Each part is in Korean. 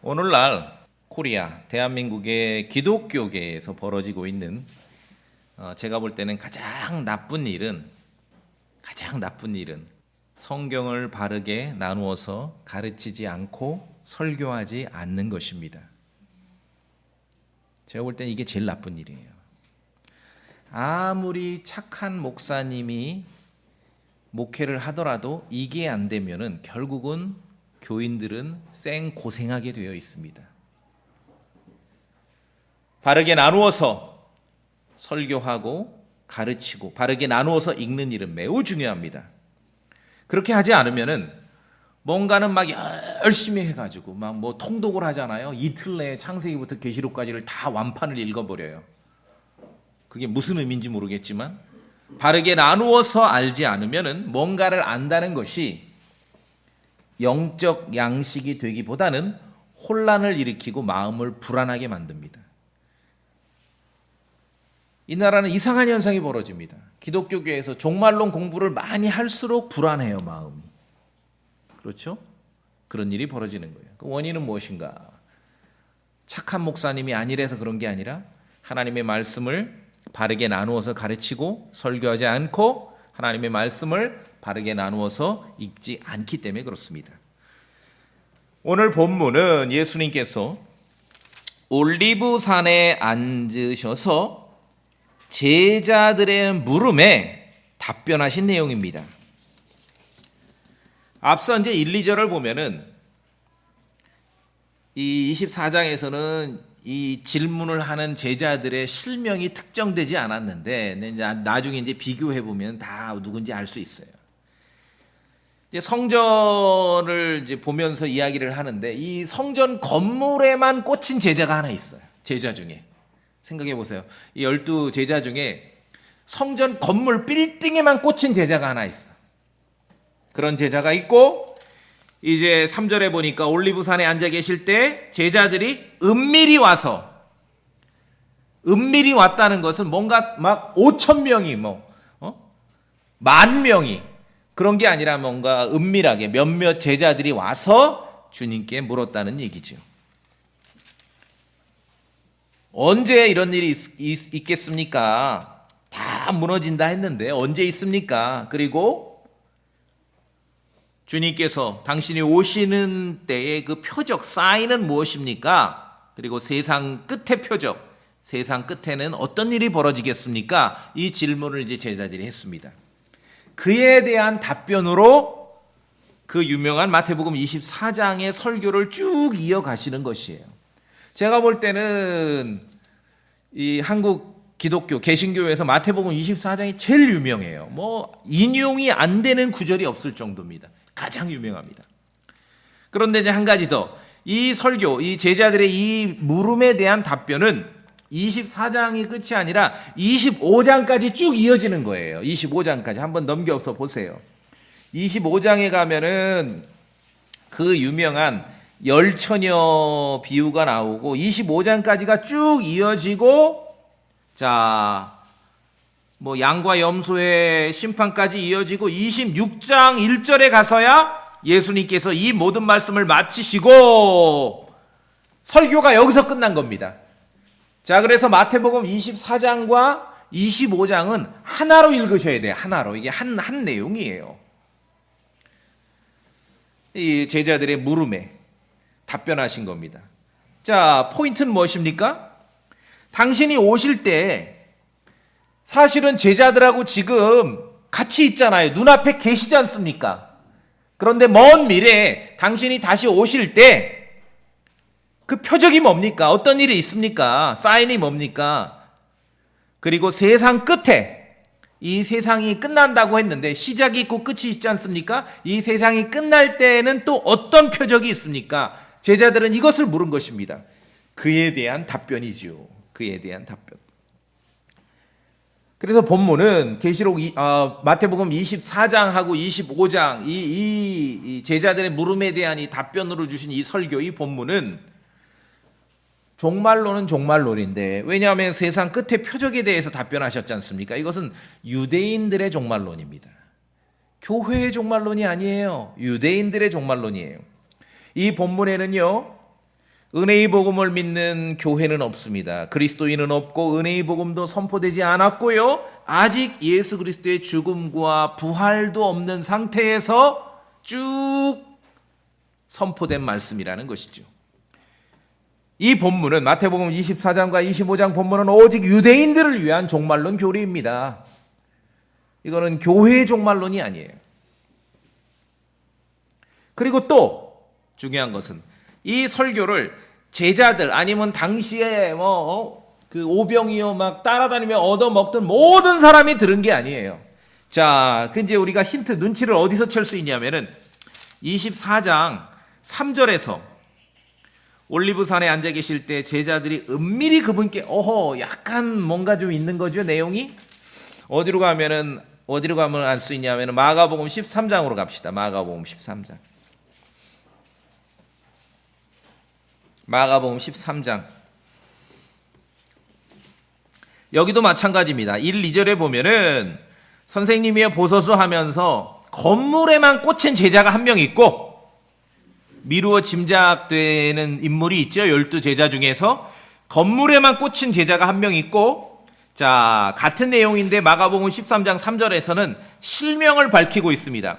오늘날 코리아, 대한민국의 기독교계에서 벌어지고 있는 제가 볼 때는 가장 나쁜 일은 성경을 바르게 나누어서 가르치지 않고 설교하지 않는 것입니다. 제가 볼 때는 이게 제일 나쁜 일이에요. 아무리 착한 목사님이 목회를 하더라도 이게 안 되면은 결국은 교인들은 생 고생하게 되어 있습니다. 바르게 나누어서 설교하고 가르치고 바르게 나누어서 읽는 일은 매우 중요합니다. 그렇게 하지 않으면은 뭔가는 막 열심히 해가지고 막 뭐 통독을 하잖아요. 이틀 내에 창세기부터 계시록까지를 다 완판을 읽어버려요. 그게 무슨 의미인지 모르겠지만 바르게 나누어서 알지 않으면은 뭔가를 안다는 것이 영적 양식이 되기보다는 혼란을 일으키고 마음을 불안하게 만듭니다. 이 나라는 이상한 현상이 벌어집니다. 기독교계에서 종말론 공부를 많이 할수록 불안해요, 마음이. 그렇죠? 그런 일이 벌어지는 거예요. 그 원인은 무엇인가? 착한 목사님이 아니라서 그런 게 아니라 하나님의 말씀을 바르게 나누어서 가르치고 설교하지 않고 하나님의 말씀을 바르게 나누어서 읽지 않기 때문에 그렇습니다. 오늘 본문은 예수님께서 올리브산에 앉으셔서 제자들의 물음에 답변하신 내용입니다. 앞서 이제 1, 2절을 보면은 이 24장에서는 이 질문을 하는 제자들의 실명이 특정되지 않았는데 나중에 이제 비교해 보면 다 누군지 알 수 있어요. 이제 성전을 이제 보면서 이야기를 하는데 이 성전 건물에만 꽂힌 제자가 하나 있어요. 제자 중에 생각해 보세요. 이 12 제자 중에 성전 건물 빌딩에만 꽂힌 제자가 하나 있어. 그런 제자가 있고 이제 3절에 보니까 올리브산에 앉아 계실 때 제자들이 은밀히 왔다는 것은 뭔가 막 5,000명이 만 명이 그런 게 아니라 뭔가 은밀하게 몇몇 제자들이 와서 주님께 물었다는 얘기죠. 언제 이런 일이 있겠습니까? 다 무너진다 했는데 언제 있습니까? 그리고 주님께서 당신이 오시는 때의 그 표적, 사인은 무엇입니까? 그리고 세상 끝의 표적, 세상 끝에는 어떤 일이 벌어지겠습니까? 이 질문을 이제 제자들이 했습니다. 그에 대한 답변으로 그 유명한 마태복음 24장의 설교를 쭉 이어가시는 것이에요. 제가 볼 때는 이 한국 기독교 개신교에서 마태복음 24장이 제일 유명해요. 뭐 인용이 안 되는 구절이 없을 정도입니다. 가장 유명합니다. 그런데 이제 한 가지 더, 이 설교, 이 제자들의 이 물음에 대한 답변은 24장이 끝이 아니라 25장까지 쭉 이어지는 거예요. 25장까지 한번 넘겨서 보세요. 25장에 가면은 그 유명한 열처녀 비유가 나오고 25장까지가 쭉 이어지고 뭐 양과 염소의 심판까지 이어지고 26장 1절에 가서야 예수님께서 이 모든 말씀을 마치시고 설교가 여기서 끝난 겁니다. 자, 그래서 마태복음 24장과 25장은 하나로 읽으셔야 돼요. 하나로. 이게 한 내용이에요. 이 제자들의 물음에 답변하신 겁니다. 자, 포인트는 무엇입니까? 당신이 오실 때 사실은 제자들하고 지금 같이 있잖아요. 눈앞에 계시지 않습니까? 그런데 먼 미래에 당신이 다시 오실 때 그 표적이 뭡니까? 어떤 일이 있습니까? 사인이 뭡니까? 그리고 세상 끝에 이 세상이 끝난다고 했는데 시작이 있고 끝이 있지 않습니까? 이 세상이 끝날 때에는 또 어떤 표적이 있습니까? 제자들은 이것을 물은 것입니다. 그에 대한 답변이지요. 그에 대한 답변. 그래서 본문은 계시록 마태복음 24장하고 25장 이 제자들의 물음에 대한 이 답변으로 주신 이 설교, 이 본문은 종말론은 종말론인데, 왜냐하면 세상 끝의 표적에 대해서 답변하셨지 않습니까? 이것은 유대인들의 종말론입니다. 교회의 종말론이 아니에요. 유대인들의 종말론이에요. 이 본문에는요, 은혜의 복음을 믿는 교회는 없습니다. 그리스도인은 없고 은혜의 복음도 선포되지 않았고요. 아직 예수 그리스도의 죽음과 부활도 없는 상태에서 쭉 선포된 말씀이라는 것이죠. 이 본문은 마태복음 24장과 25장 본문은 오직 유대인들을 위한 종말론 교리입니다. 이거는 교회의 종말론이 아니에요. 그리고 또 중요한 것은 이 설교를 제자들 아니면 당시에 그 오병이어 막 따라다니며 얻어먹던 모든 사람이 들은 게 아니에요. 자, 그 이제 우리가 힌트 눈치를 어디서 챌 수 있냐면은 24장 3절에서 올리브산에 앉아 계실 때 제자들이 은밀히 그분께 약간 뭔가 좀 있는 거죠, 내용이. 어디로 가면 알 수 있냐면은 마가복음 13장으로 갑시다. 마가복음 13장. 마가복음 13장. 여기도 마찬가지입니다. 1, 2절에 보면은 선생님이여 보소서 하면서 건물에만 꽂힌 제자가 한 명 있고 미루어 짐작되는 인물이 있죠. 12제자 중에서 건물에만 꽂힌 제자가 한 명 있고, 자, 같은 내용인데 마가복음 13장 3절에서는 실명을 밝히고 있습니다.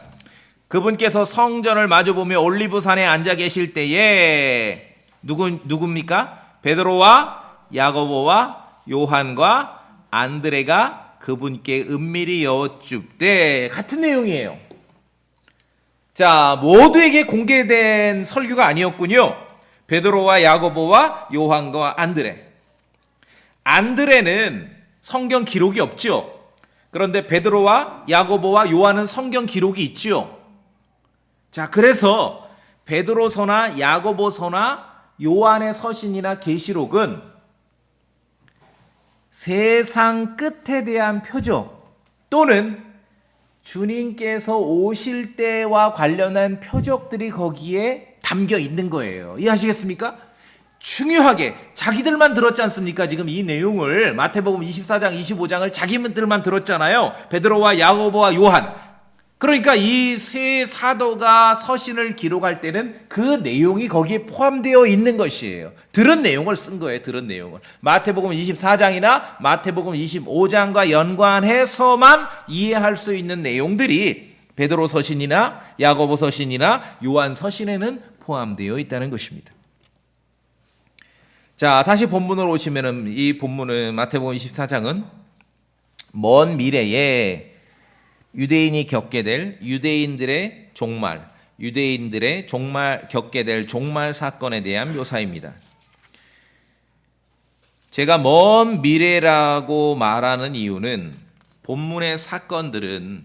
그분께서 성전을 마주보며 올리브산에 앉아 계실 때에 누굽니까? 베드로와 야고보와 요한과 안드레가 그분께 은밀히 여쭙되, 같은 내용이에요. 자, 모두에게 공개된 설교가 아니었군요. 베드로와 야고보와 요한과 안드레. 안드레는 성경 기록이 없죠. 그런데 베드로와 야고보와 요한은 성경 기록이 있죠. 자, 그래서 베드로서나 야고보서나 요한의 서신이나 계시록은 세상 끝에 대한 표적 또는 주님께서 오실 때와 관련한 표적들이 거기에 담겨 있는 거예요. 이해하시겠습니까? 중요하게 자기들만 들었지 않습니까? 지금 이 내용을 마태복음 24장 25장을 자기들만 들었잖아요. 베드로와 야고보와 요한. 그러니까 이 세 사도가 서신을 기록할 때는 그 내용이 거기에 포함되어 있는 것이에요. 들은 내용을 쓴 거예요. 들은 내용을. 마태복음 24장이나 마태복음 25장과 연관해서만 이해할 수 있는 내용들이 베드로 서신이나 야고보 서신이나 요한 서신에는 포함되어 있다는 것입니다. 자, 다시 본문으로 오시면은 이 본문은 마태복음 24장은 먼 미래에 유대인이 겪게 될 유대인들의 종말 겪게 될 종말 사건에 대한 묘사입니다. 제가 먼 미래라고 말하는 이유는 본문의 사건들은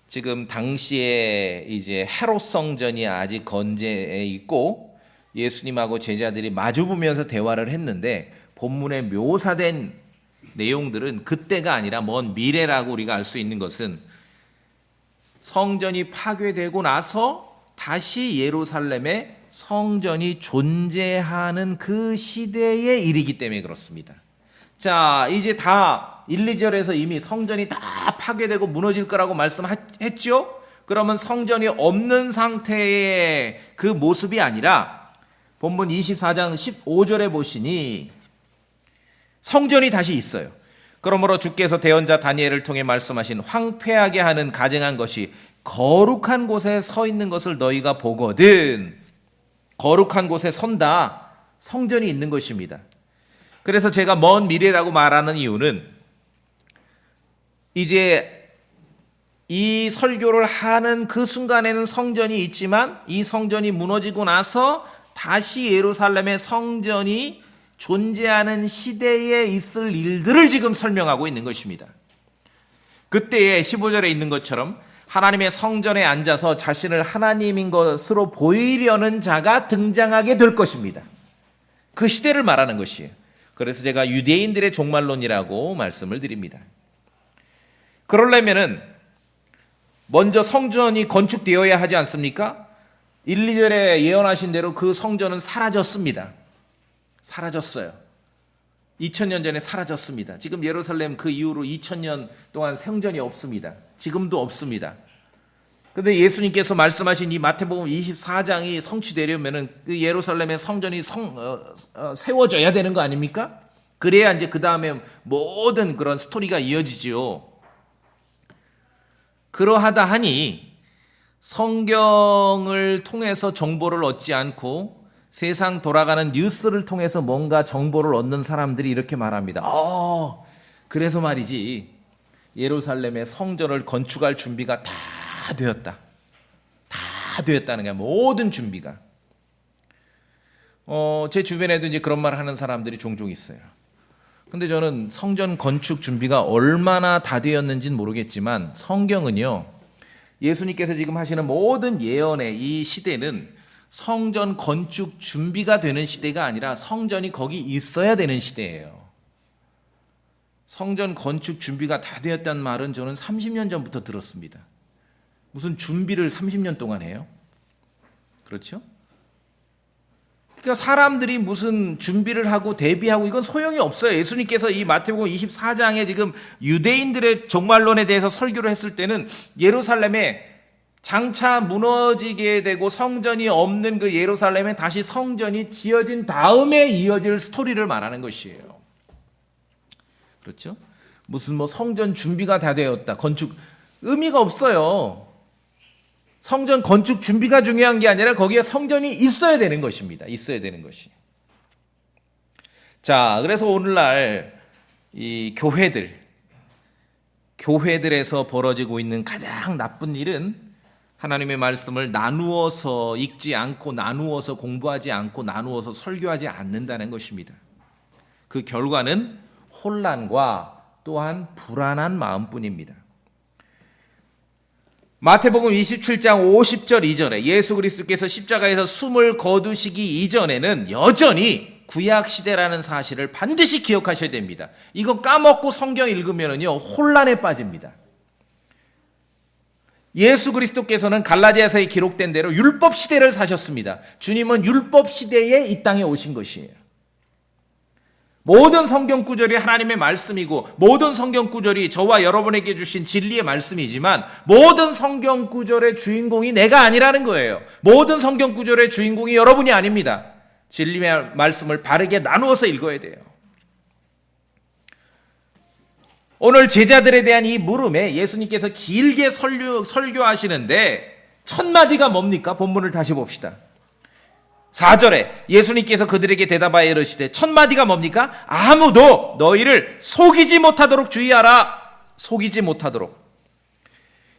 지금 당시에 이제 헤롯 성전이 아직 건재해 있고 예수님하고 제자들이 마주보면서 대화를 했는데 본문에 묘사된 내용들은 그때가 아니라 먼 미래라고 우리가 알 수 있는 것은 성전이 파괴되고 나서 다시 예루살렘에 성전이 존재하는 그 시대의 일이기 때문에 그렇습니다. 자, 이제 다 1, 2절에서 이미 성전이 다 파괴되고 무너질 거라고 말씀했죠? 그러면 성전이 없는 상태의 그 모습이 아니라 본문 24장 15절에 보시니 성전이 다시 있어요. 그러므로 주께서 대언자 다니엘을 통해 말씀하신 황폐하게 하는 가증한 것이 거룩한 곳에 서 있는 것을 너희가 보거든. 거룩한 곳에 선다. 성전이 있는 것입니다. 그래서 제가 먼 미래라고 말하는 이유는 이제 이 설교를 하는 그 순간에는 성전이 있지만 이 성전이 무너지고 나서 다시 예루살렘의 성전이 존재하는 시대에 있을 일들을 지금 설명하고 있는 것입니다. 그때에 15절에 있는 것처럼 하나님의 성전에 앉아서 자신을 하나님인 것으로 보이려는 자가 등장하게 될 것입니다. 그 시대를 말하는 것이에요. 그래서 제가 유대인들의 종말론이라고 말씀을 드립니다. 그러려면은 먼저 성전이 건축되어야 하지 않습니까? 1, 2절에 예언하신 대로 그 성전은 사라졌습니다. 사라졌어요. 2000년 전에 사라졌습니다. 지금 예루살렘 그 이후로 2000년 동안 성전이 없습니다. 지금도 없습니다. 근데 예수님께서 말씀하신 이 마태복음 24장이 성취되려면은 그 예루살렘의 성전이 세워져야 되는 거 아닙니까? 그래야 이제 그 다음에 모든 그런 스토리가 이어지지요. 그러하다 하니 성경을 통해서 정보를 얻지 않고 세상 돌아가는 뉴스를 통해서 뭔가 정보를 얻는 사람들이 이렇게 말합니다. 그래서 말이지 예루살렘의 성전을 건축할 준비가 다 되었다. 다 되었다는 거야. 모든 준비가. 제 주변에도 이제 그런 말 하는 사람들이 종종 있어요. 근데 저는 성전 건축 준비가 얼마나 다 되었는지는 모르겠지만 성경은요, 예수님께서 지금 하시는 모든 예언의 이 시대는 성전 건축 준비가 되는 시대가 아니라 성전이 거기 있어야 되는 시대예요. 성전 건축 준비가 다 되었다는 말은 저는 30년 전부터 들었습니다. 무슨 준비를 30년 동안 해요? 그렇죠? 그러니까 사람들이 무슨 준비를 하고 대비하고 이건 소용이 없어요. 예수님께서 이 마태복음 24장에 지금 유대인들의 종말론에 대해서 설교를 했을 때는 예루살렘에 장차 무너지게 되고 성전이 없는 그 예루살렘에 다시 성전이 지어진 다음에 이어질 스토리를 말하는 것이에요. 그렇죠? 무슨 성전 준비가 다 되었다. 건축 의미가 없어요. 성전 건축 준비가 중요한 게 아니라 거기에 성전이 있어야 되는 것입니다. 있어야 되는 것이. 자, 그래서 오늘날 이 교회들에서 벌어지고 있는 가장 나쁜 일은 하나님의 말씀을 나누어서 읽지 않고 나누어서 공부하지 않고 나누어서 설교하지 않는다는 것입니다. 그 결과는 혼란과 또한 불안한 마음뿐입니다. 마태복음 27장 50절 이전에 예수 그리스도께서 십자가에서 숨을 거두시기 이전에는 여전히 구약시대라는 사실을 반드시 기억하셔야 됩니다. 이거 까먹고 성경 읽으면요 혼란에 빠집니다. 예수 그리스도께서는 갈라디아서에 기록된 대로 율법 시대를 사셨습니다. 주님은 율법 시대에 이 땅에 오신 것이에요. 모든 성경 구절이 하나님의 말씀이고 모든 성경 구절이 저와 여러분에게 주신 진리의 말씀이지만 모든 성경 구절의 주인공이 내가 아니라는 거예요. 모든 성경 구절의 주인공이 여러분이 아닙니다. 진리의 말씀을 바르게 나누어서 읽어야 돼요. 오늘 제자들에 대한 이 물음에 예수님께서 길게 설교하시는데 첫 마디가 뭡니까? 본문을 다시 봅시다. 4절에 예수님께서 그들에게 대답하여 이르시되 첫 마디가 뭡니까? 아무도 너희를 속이지 못하도록 주의하라. 속이지 못하도록.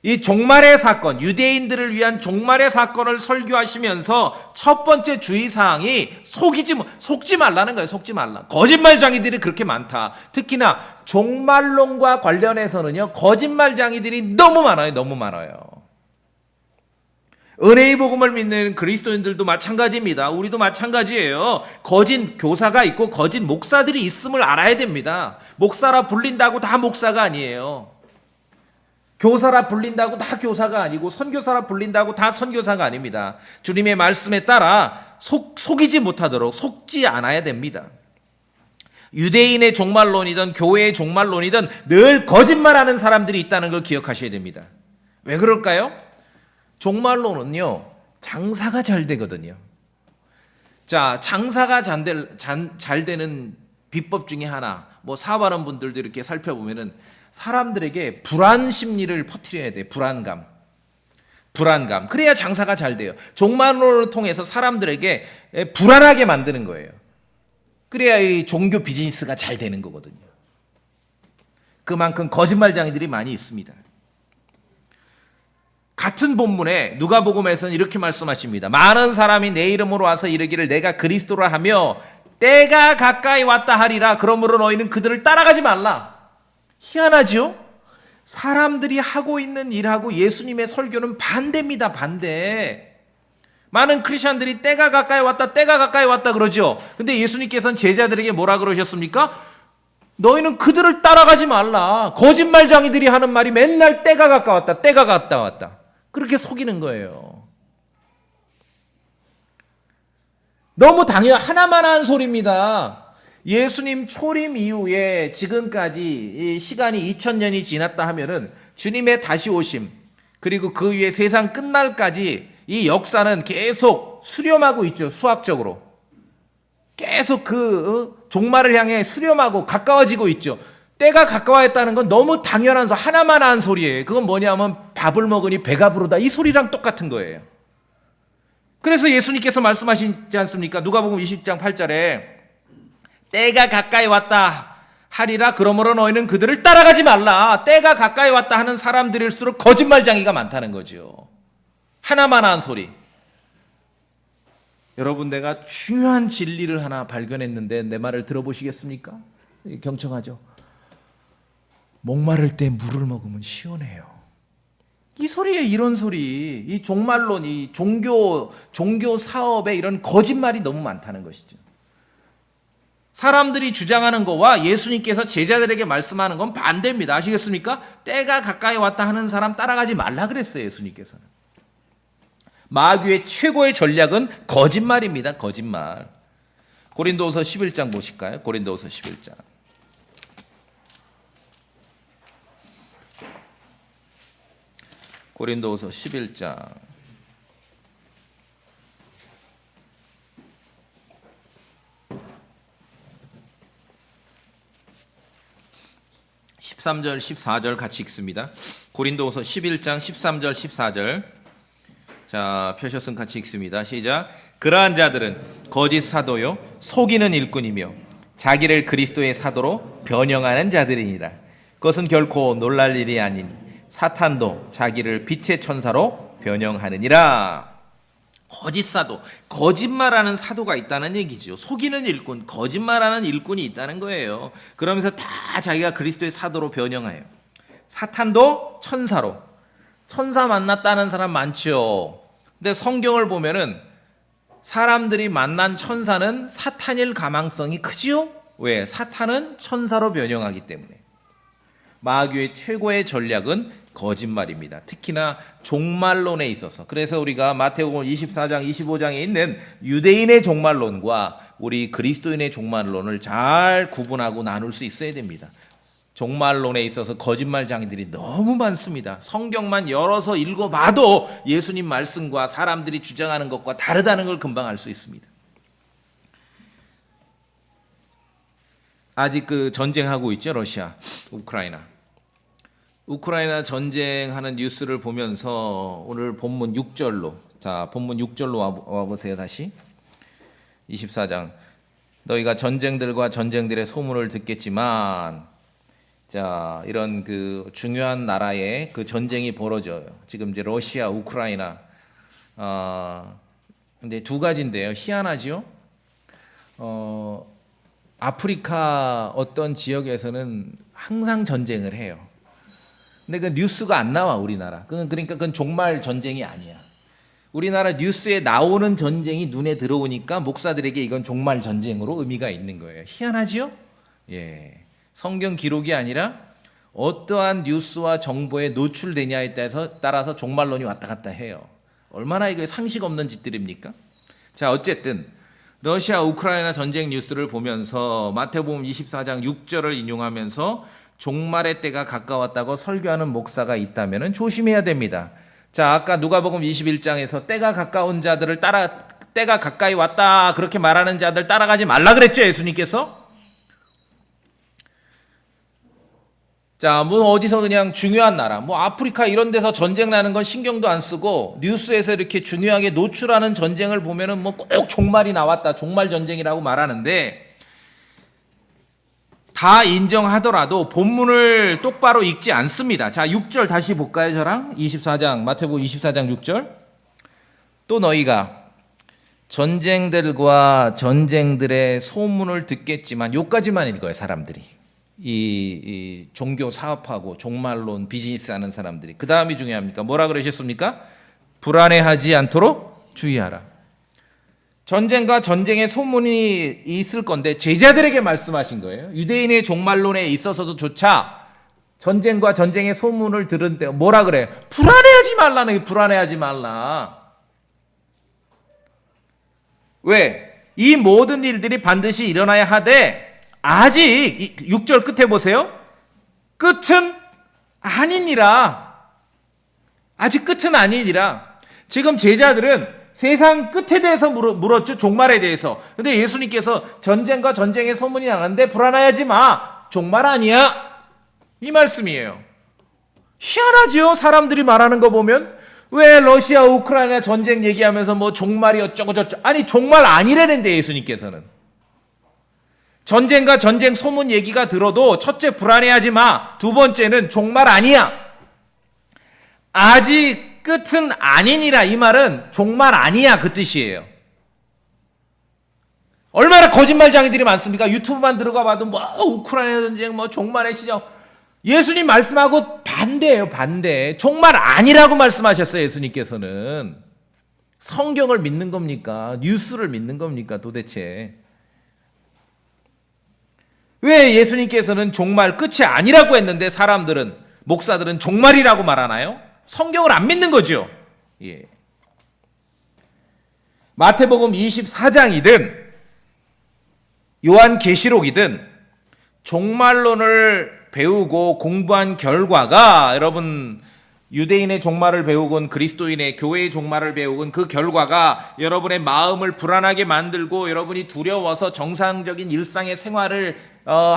이 종말의 사건, 유대인들을 위한 종말의 사건을 설교하시면서 첫 번째 주의사항이 속지 말라는 거예요. 속지 말라. 거짓말장이들이 그렇게 많다. 특히나 종말론과 관련해서는요 거짓말장이들이 너무 많아요. 너무 많아요. 은혜의 복음을 믿는 그리스도인들도 마찬가지입니다. 우리도 마찬가지예요. 거짓 교사가 있고 거짓 목사들이 있음을 알아야 됩니다. 목사라 불린다고 다 목사가 아니에요. 교사라 불린다고 다 교사가 아니고 선교사라 불린다고 다 선교사가 아닙니다. 주님의 말씀에 따라 속이지 못하도록 속지 않아야 됩니다. 유대인의 종말론이든 교회의 종말론이든 늘 거짓말하는 사람들이 있다는 걸 기억하셔야 됩니다. 왜 그럴까요? 종말론은요 장사가 잘 되거든요. 자, 장사가 잘 되는 비법 중에 하나, 사업하는 분들도 이렇게 살펴보면은 사람들에게 불안 심리를 퍼뜨려야 돼요. 불안감. 그래야 장사가 잘 돼요. 종말론을 통해서 사람들에게 불안하게 만드는 거예요. 그래야 이 종교 비즈니스가 잘 되는 거거든요. 그만큼 거짓말장이들이 많이 있습니다. 같은 본문에 누가복음에서는 이렇게 말씀하십니다. 많은 사람이 내 이름으로 와서 이르기를 내가 그리스도라 하며 때가 가까이 왔다 하리라. 그러므로 너희는 그들을 따라가지 말라. 희한하죠? 사람들이 하고 있는 일하고 예수님의 설교는 반대입니다. 반대. 많은 크리스천들이 때가 가까이 왔다 그러죠. 근데 예수님께서는 제자들에게 뭐라 그러셨습니까? 너희는 그들을 따라가지 말라. 거짓말장이들이 하는 말이 맨날 때가 가까웠다. 그렇게 속이는 거예요. 너무 하나만 한 소리입니다. 예수님 초림 이후에 지금까지 시간이 2000년이 지났다 하면은 주님의 다시 오심, 그리고 그 위에 세상 끝날까지 이 역사는 계속 수렴하고 있죠. 수학적으로. 계속 그 종말을 향해 수렴하고 가까워지고 있죠. 때가 가까워했다는 건 너무 당연한 하나만 한 소리예요. 그건 뭐냐면 밥을 먹으니 배가 부르다. 이 소리랑 똑같은 거예요. 그래서 예수님께서 말씀하시지 않습니까? 누가복음 20장 8절에 때가 가까이 왔다 하리라. 그러므로 너희는 그들을 따라가지 말라. 때가 가까이 왔다 하는 사람들일수록 거짓말쟁이가 많다는 거죠. 하나만 한 소리. 여러분, 내가 중요한 진리를 하나 발견했는데 내 말을 들어보시겠습니까? 경청하죠. 목마를 때 물을 먹으면 시원해요. 이 소리에 이런 소리, 이 종말론, 이 종교 사업에 이런 거짓말이 너무 많다는 것이죠. 사람들이 주장하는 거와 예수님께서 제자들에게 말씀하는 건 반대입니다. 아시겠습니까? 때가 가까이 왔다 하는 사람 따라가지 말라 그랬어요, 예수님께서는. 마귀의 최고의 전략은 거짓말입니다. 거짓말. 고린도후서 11장 보실까요? 고린도후서 11장. 고린도후서 11장. 13절 14절 같이 읽습니다. 고린도후서 11장 13절 14절. 자, 펴셨으면 같이 읽습니다. 시작. 그러한 자들은 거짓 사도요 속이는 일꾼이며 자기를 그리스도의 사도로 변형하는 자들이니라. 그것은 결코 놀랄 일이 아니니 사탄도 자기를 빛의 천사로 변형하느니라. 거짓 사도, 거짓말하는 사도가 있다는 얘기죠. 속이는 일꾼, 거짓말하는 일꾼이 있다는 거예요. 그러면서 다 자기가 그리스도의 사도로 변형해요. 사탄도 천사로. 천사 만났다는 사람 많죠. 근데 성경을 보면은 사람들이 만난 천사는 사탄일 가망성이 크지요? 왜? 사탄은 천사로 변형하기 때문에. 마귀의 최고의 전략은 거짓말입니다. 특히나 종말론에 있어서. 그래서 우리가 마태복음 24장 25장에 있는 유대인의 종말론과 우리 그리스도인의 종말론을 잘 구분하고 나눌 수 있어야 됩니다. 종말론에 있어서 거짓말쟁이들이 너무 많습니다. 성경만 열어서 읽어봐도 예수님 말씀과 사람들이 주장하는 것과 다르다는 걸 금방 알 수 있습니다. 아직 그 전쟁하고 있죠. 러시아, 우크라이나 전쟁하는 뉴스를 보면서 오늘 본문 6절로, 자, 본문 6절로 와보세요. 다시 24장. 너희가 전쟁들과 전쟁들의 소문을 듣겠지만, 자, 이런 그 중요한 나라에 그 전쟁이 벌어져요. 지금 이제 러시아, 우크라이나. 근데 두 가지인데요. 희한하죠? 아프리카 어떤 지역에서는 항상 전쟁을 해요. 근데 그 뉴스가 안 나와, 우리나라. 그러니까 그건 종말 전쟁이 아니야. 우리나라 뉴스에 나오는 전쟁이 눈에 들어오니까 목사들에게 이건 종말 전쟁으로 의미가 있는 거예요. 희한하지요? 예. 성경 기록이 아니라 어떠한 뉴스와 정보에 노출되냐에 따라서 종말론이 왔다 갔다 해요. 얼마나 이거 상식 없는 짓들입니까? 자, 어쨌든 러시아 우크라이나 전쟁 뉴스를 보면서 마태복음 24장 6절을 인용하면서 종말의 때가 가까웠다고 설교하는 목사가 있다면 조심해야 됩니다. 자, 아까 누가복음 21장에서 때가 가까운 자들을 때가 가까이 왔다 그렇게 말하는 자들 따라가지 말라 그랬죠, 예수님께서? 자, 뭐 어디서 그냥 중요한 나라, 뭐 아프리카 이런 데서 전쟁 나는 건 신경도 안 쓰고 뉴스에서 이렇게 중요하게 노출하는 전쟁을 보면은 뭐 꼭 종말이 나왔다, 종말 전쟁이라고 말하는데, 다 인정하더라도 본문을 똑바로 읽지 않습니다. 자, 6절 다시 볼까요, 저랑? 24장, 마태복음 24장 6절. 또 너희가 전쟁들과 전쟁들의 소문을 듣겠지만, 요까지만 읽어요, 사람들이. 이 종교 사업하고 종말론 비즈니스 하는 사람들이. 그 다음이 중요합니까? 뭐라 그러셨습니까? 불안해하지 않도록 주의하라. 전쟁과 전쟁의 소문이 있을 건데 제자들에게 말씀하신 거예요. 유대인의 종말론에 있어서도 조차 전쟁과 전쟁의 소문을 들은 때 뭐라 그래? 불안해하지 말라는, 불안해하지 말라. 왜? 이 모든 일들이 반드시 일어나야 하되 아직 6절 끝에 보세요. 끝은 아니니라. 아직 끝은 아니니라. 지금 제자들은 세상 끝에 대해서 물었죠. 종말에 대해서. 근데 예수님께서 전쟁과 전쟁의 소문이 나는데 불안해하지 마. 종말 아니야. 이 말씀이에요. 희한하죠. 사람들이 말하는 거 보면. 왜 러시아 우크라이나 전쟁 얘기하면서 뭐 종말이 어쩌고 저쩌고. 아니 종말 아니라는데 예수님께서는. 전쟁과 전쟁 소문 얘기가 들어도 첫째 불안해하지 마. 두 번째는 종말 아니야. 아직 끝은 아니니라. 이 말은 종말 아니야 그 뜻이에요. 얼마나 거짓말장이들이 많습니까? 유튜브만 들어가 봐도 뭐 우크라이나 전쟁 뭐 종말의 시작. 예수님 말씀하고 반대예요. 반대. 종말 아니라고 말씀하셨어요. 예수님께서는. 성경을 믿는 겁니까? 뉴스를 믿는 겁니까? 도대체. 왜 예수님께서는 종말 끝이 아니라고 했는데 사람들은 목사들은 종말이라고 말하나요? 성경을 안 믿는 거죠. 예. 마태복음 24장이든 요한계시록이든 종말론을 배우고 공부한 결과가 여러분 유대인의 종말을 배우건 그리스도인의 교회의 종말을 배우건 그 결과가 여러분의 마음을 불안하게 만들고 여러분이 두려워서 정상적인 일상의 생활을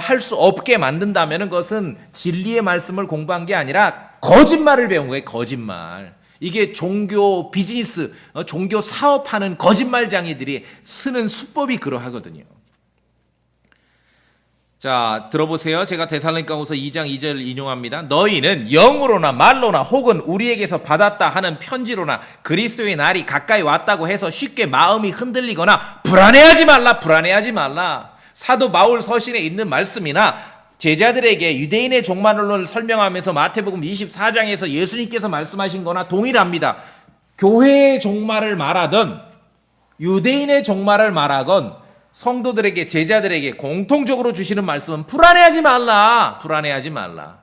할 수 없게 만든다면 그것은 진리의 말씀을 공부한 게 아니라 거짓말을 배운 거예요. 거짓말. 이게 종교 비즈니스, 종교 사업하는 거짓말장이들이 쓰는 수법이 그러하거든요. 자, 들어보세요. 제가 데살로니가후서 2장 2절 인용합니다. 너희는 영으로나 말로나 혹은 우리에게서 받았다 하는 편지로나 그리스도의 날이 가까이 왔다고 해서 쉽게 마음이 흔들리거나 불안해하지 말라. 불안해하지 말라. 사도 바울 서신에 있는 말씀이나 제자들에게 유대인의 종말론을 설명하면서 마태복음 24장에서 예수님께서 말씀하신 거나 동일합니다. 교회의 종말을 말하든 유대인의 종말을 말하건 성도들에게 제자들에게 공통적으로 주시는 말씀은 불안해하지 말라. 불안해하지 말라.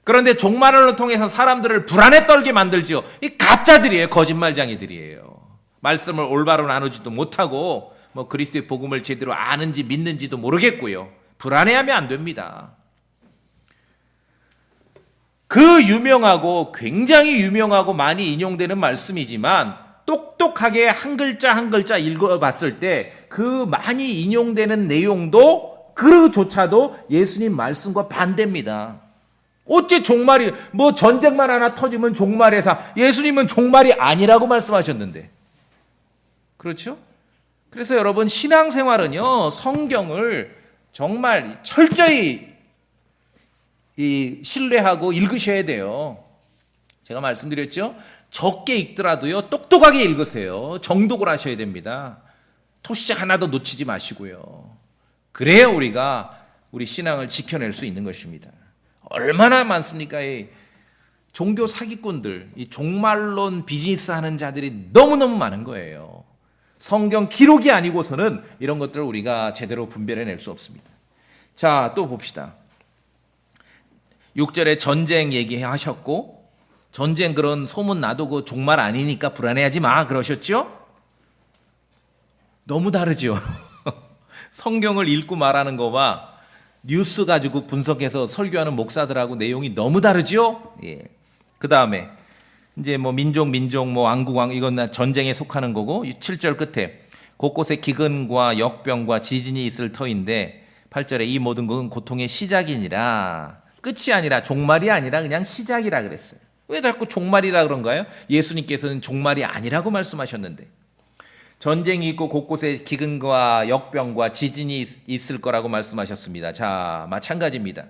그런데 종말론을 통해서 사람들을 불안에 떨게 만들지요. 이 가짜들이에요. 거짓말장이들이에요. 말씀을 올바로 나누지도 못하고 뭐 그리스도의 복음을 제대로 아는지 믿는지도 모르겠고요. 불안해하면 안 됩니다. 그 유명하고 굉장히 유명하고 많이 인용되는 말씀이지만 똑똑하게 한 글자 한 글자 읽어봤을 때 그 많이 인용되는 내용도 그조차도 예수님 말씀과 반대입니다. 어째 종말이 뭐 전쟁만 하나 터지면 종말에서 예수님은 종말이 아니라고 말씀하셨는데 그렇죠? 그래서 여러분 신앙생활은요 성경을 정말 철저히 신뢰하고 읽으셔야 돼요. 제가 말씀드렸죠? 적게 읽더라도요 똑똑하게 읽으세요. 정독을 하셔야 됩니다. 토시 하나도 놓치지 마시고요. 그래야 우리가 우리 신앙을 지켜낼 수 있는 것입니다. 얼마나 많습니까? 이 종교 사기꾼들, 이 종말론 비즈니스 하는 자들이 너무너무 많은 거예요. 성경 기록이 아니고서는 이런 것들을 우리가 제대로 분별해낼 수 없습니다. 자, 또 봅시다. 6절에 전쟁 얘기하셨고 전쟁 그런 소문 나도 그 종말 아니니까 불안해하지 마 그러셨죠? 너무 다르죠. 성경을 읽고 말하는 거와 뉴스 가지고 분석해서 설교하는 목사들하고 내용이 너무 다르죠? 예. 그 다음에 이제 뭐 민족 뭐 왕국 이건 전쟁에 속하는 거고 7절 끝에 곳곳에 기근과 역병과 지진이 있을 터인데 8절에 이 모든 것은 고통의 시작이니라. 끝이 아니라 종말이 아니라 그냥 시작이라 그랬어요. 왜 자꾸 종말이라 그런가요? 예수님께서는 종말이 아니라고 말씀하셨는데 전쟁이 있고 곳곳에 기근과 역병과 지진이 있을 거라고 말씀하셨습니다. 자, 마찬가지입니다.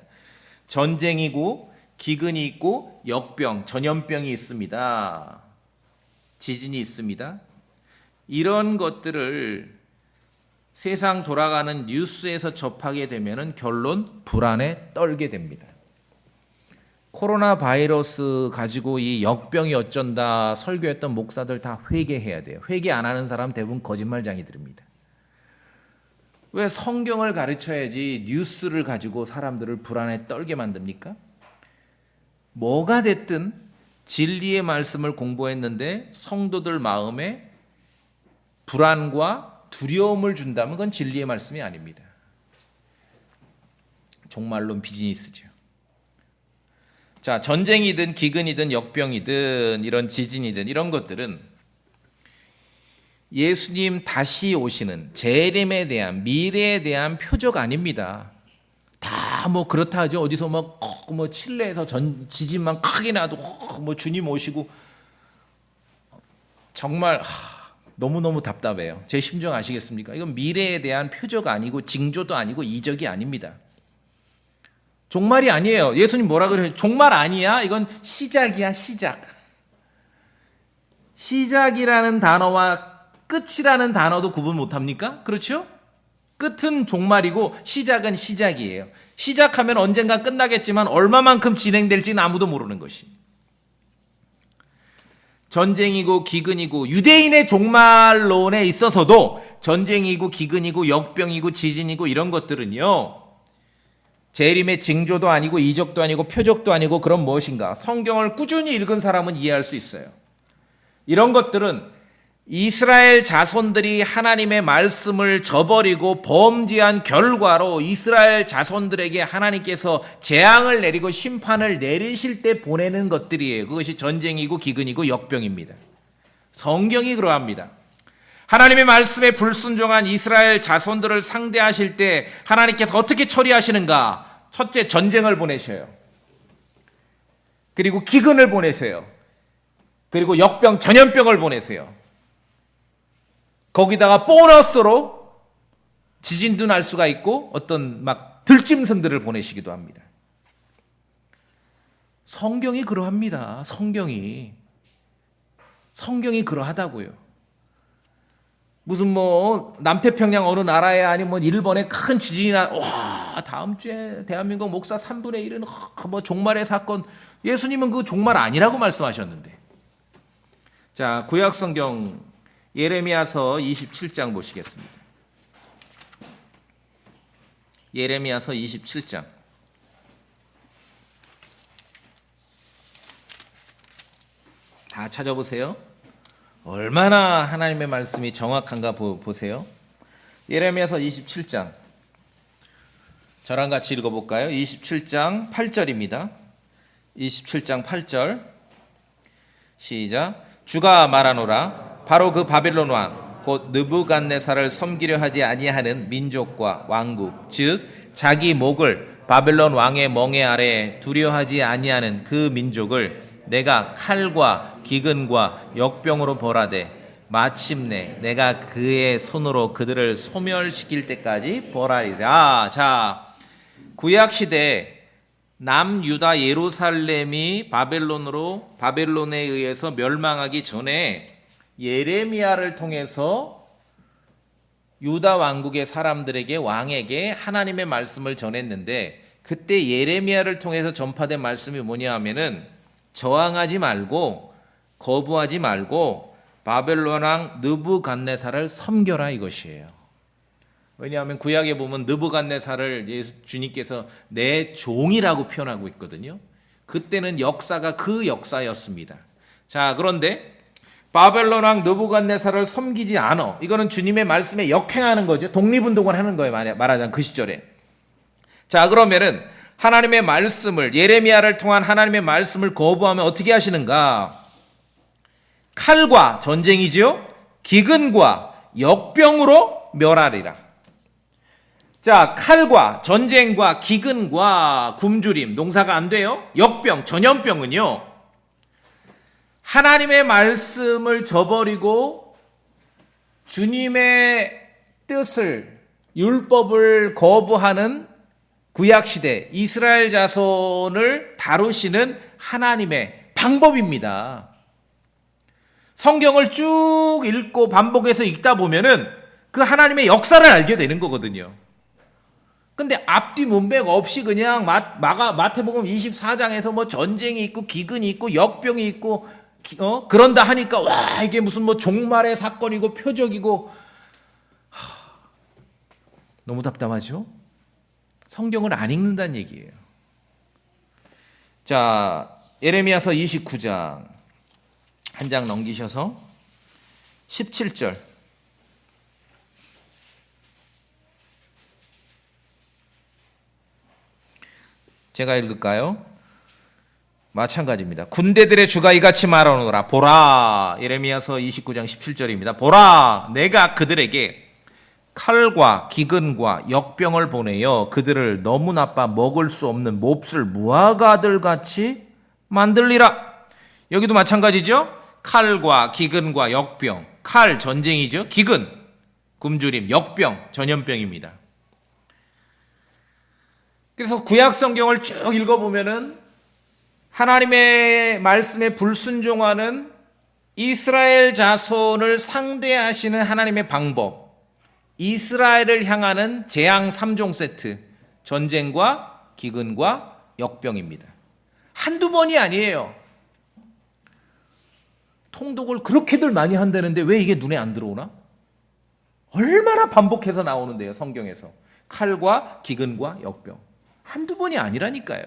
전쟁이고 기근이 있고 역병, 전염병이 있습니다. 지진이 있습니다. 이런 것들을 세상 돌아가는 뉴스에서 접하게 되면 결론 불안에 떨게 됩니다. 코로나 바이러스 가지고 이 역병이 어쩐다 설교했던 목사들 다 회개해야 돼요. 회개 안 하는 사람 대부분 거짓말장이들입니다. 왜 성경을 가르쳐야지 뉴스를 가지고 사람들을 불안에 떨게 만듭니까? 뭐가 됐든 진리의 말씀을 공부했는데 성도들 마음에 불안과 두려움을 준다면 그건 진리의 말씀이 아닙니다. 종말론 비즈니스죠. 자, 전쟁이든 기근이든 역병이든 이런 지진이든 이런 것들은 예수님 다시 오시는 재림에 대한 미래에 대한 표적 아닙니다. 다 뭐 그렇다 하죠. 어디서 뭐 칠레에서 지진만 크게 나도 뭐 주님 오시고 정말 너무너무 답답해요. 제 심정 아시겠습니까? 이건 미래에 대한 표적 아니고 징조도 아니고 이적이 아닙니다. 종말이 아니에요. 예수님 뭐라 그래요? 종말 아니야? 이건 시작이야, 시작. 시작이라는 단어와 끝이라는 단어도 구분 못합니까? 그렇죠? 끝은 종말이고 시작은 시작이에요. 시작하면 언젠가 끝나겠지만 얼마만큼 진행될지는 아무도 모르는 것입니다. 전쟁이고 기근이고 유대인의 종말론에 있어서도 전쟁이고 기근이고 역병이고 지진이고 이런 것들은요, 재림의 징조도 아니고 이적도 아니고 표적도 아니고 그럼 무엇인가? 성경을 꾸준히 읽은 사람은 이해할 수 있어요. 이런 것들은 이스라엘 자손들이 하나님의 말씀을 저버리고 범죄한 결과로 이스라엘 자손들에게 하나님께서 재앙을 내리고 심판을 내리실 때 보내는 것들이에요. 그것이 전쟁이고 기근이고 역병입니다. 성경이 그러합니다. 하나님의 말씀에 불순종한 이스라엘 자손들을 상대하실 때 하나님께서 어떻게 처리하시는가? 첫째, 전쟁을 보내셔요. 그리고 기근을 보내세요. 그리고 역병, 전염병을 보내세요. 거기다가 보너스로 지진도 날 수가 있고 어떤 막 들짐승들을 보내시기도 합니다. 성경이 그러합니다. 성경이 그러하다고요. 무슨 뭐 남태평양 어느 나라에 아니면 일본에 큰 지진이 와 다음 주에 대한민국 목사 3분의 1은 뭐 종말의 사건. 예수님은 그 종말 아니라고 말씀하셨는데. 자, 구약 성경 예레미야서 27장 보시겠습니다. 예레미야서 27장. 다 찾아보세요. 얼마나 하나님의 말씀이 정확한가 보세요. 예레미야서 27장. 저랑 같이 읽어볼까요? 27장 8절입니다. 27장 8절. 시작. 주가 말하노라. 바로 그 바벨론 왕 곧 느부갓네살을 섬기려 하지 아니하는 민족과 왕국 즉 자기 목을 바벨론 왕의 멍에 아래 두려워하지 아니하는 그 민족을 내가 칼과 기근과 역병으로 벌하되 마침내 내가 그의 손으로 그들을 소멸시킬 때까지 벌하리라. 자, 구약 시대 남유다 예루살렘이 바벨론에 의해서 멸망하기 전에 예레미야를 통해서 유다 왕국의 사람들에게 왕에게 하나님의 말씀을 전했는데 그때 예레미야를 통해서 전파된 말씀이 뭐냐 하면은 저항하지 말고 거부하지 말고 바벨론 왕 느부갓네살을 섬겨라 이것이에요. 왜냐하면 구약에 보면 느부갓네살을 주님께서 내 종이라고 표현하고 있거든요. 그때는 역사가 그 역사였습니다. 자, 그런데 바벨론 왕 느부갓네살을 섬기지 않아. 이거는 주님의 말씀에 역행하는 거죠. 독립운동을 하는 거예요. 말하자면 그 시절에. 자, 그러면은 하나님의 말씀을 예레미야를 통한 하나님의 말씀을 거부하면 어떻게 하시는가? 칼과 전쟁이죠. 기근과 역병으로 멸하리라. 자, 칼과 전쟁과 기근과 굶주림, 농사가 안 돼요. 역병, 전염병은요. 하나님의 말씀을 저버리고 주님의 뜻을 율법을 거부하는 구약시대 이스라엘 자손을 다루시는 하나님의 방법입니다. 성경을 쭉 읽고 반복해서 읽다 보면은 그 하나님의 역사를 알게 되는 거거든요. 근데 앞뒤 문맥 없이 그냥 마태복음 24장에서 뭐 전쟁이 있고 기근이 있고 역병이 있고 그런다 하니까 와 이게 무슨 뭐 종말의 사건이고 표적이고 너무 답답하죠? 성경을 안 읽는다는 얘기예요. 자, 예레미야서 29장 한 장 넘기셔서 17절. 제가 읽을까요? 마찬가지입니다. 군대들의 주가 이같이 말하노라. 보라. 예레미야서 29장 17절입니다. 보라. 내가 그들에게 칼과 기근과 역병을 보내어 그들을 너무 나빠 먹을 수 없는 몹쓸 무화과들 같이 만들리라. 여기도 마찬가지죠. 칼과 기근과 역병. 칼 전쟁이죠. 기근 굶주림, 역병 전염병입니다. 그래서 구약 성경을 쭉 읽어보면은 하나님의 말씀에 불순종하는 이스라엘 자손을 상대하시는 하나님의 방법, 이스라엘을 향하는 재앙 3종 세트, 전쟁과 기근과 역병입니다. 한두 번이 아니에요. 통독을 그렇게들 많이 한다는데 왜 이게 눈에 안 들어오나? 얼마나 반복해서 나오는데요, 성경에서. 칼과 기근과 역병. 한두 번이 아니라니까요.